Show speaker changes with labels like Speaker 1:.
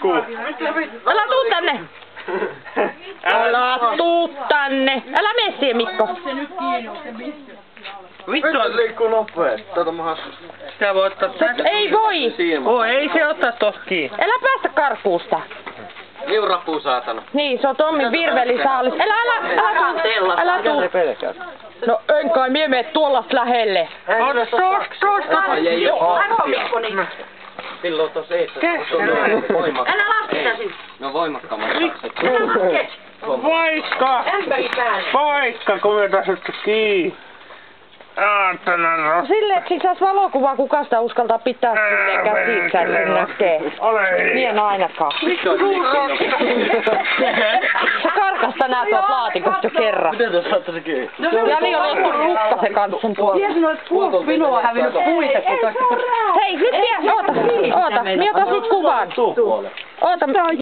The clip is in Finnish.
Speaker 1: Liikkuu.
Speaker 2: Älä tuu tänne! Älä tuu tänne! Älä mene siihen, Mikko!
Speaker 1: Vittu,
Speaker 3: Nyt liikkuu nopeesti. Tätä mä hassun.
Speaker 1: sitä voi ottaa tästä.
Speaker 2: Ei voi!
Speaker 1: Voi, ei se ottaa tosta kiinni.
Speaker 2: Älä päästä karkuusta!
Speaker 3: Liurapuu saatana.
Speaker 2: Niin, se on Tommin virvelisaalis. Älä tuu! No en kai mie mene tuollasta lähelle.
Speaker 1: Ota tosta.
Speaker 3: Ei oo haastia. Silloin tossa eessä. Voimakkaammat.
Speaker 4: Älä laske sitä sinne.
Speaker 3: No voimakkaammat sakset.
Speaker 4: Älä laske.
Speaker 1: Vaikka!
Speaker 4: Ämpäri päälle.
Speaker 1: Vaikka, kun me tässä kiinni.
Speaker 2: Silleen, että sit sais valokuvaa, kuka sitä uskaltaa pitää silleen käsissä, että sen näkee. Mie en ainakaan. Sä karkasta näet tuolta laatikosta jo kerran.
Speaker 3: Miten te saatte se kiinni?
Speaker 2: Jali on ottu rukkasen kanssa sen puolella.
Speaker 4: Ties noit puolta minua hävinnyt puita, kun
Speaker 2: Hei, nyt oota, mie otan sit kuvan. Oota.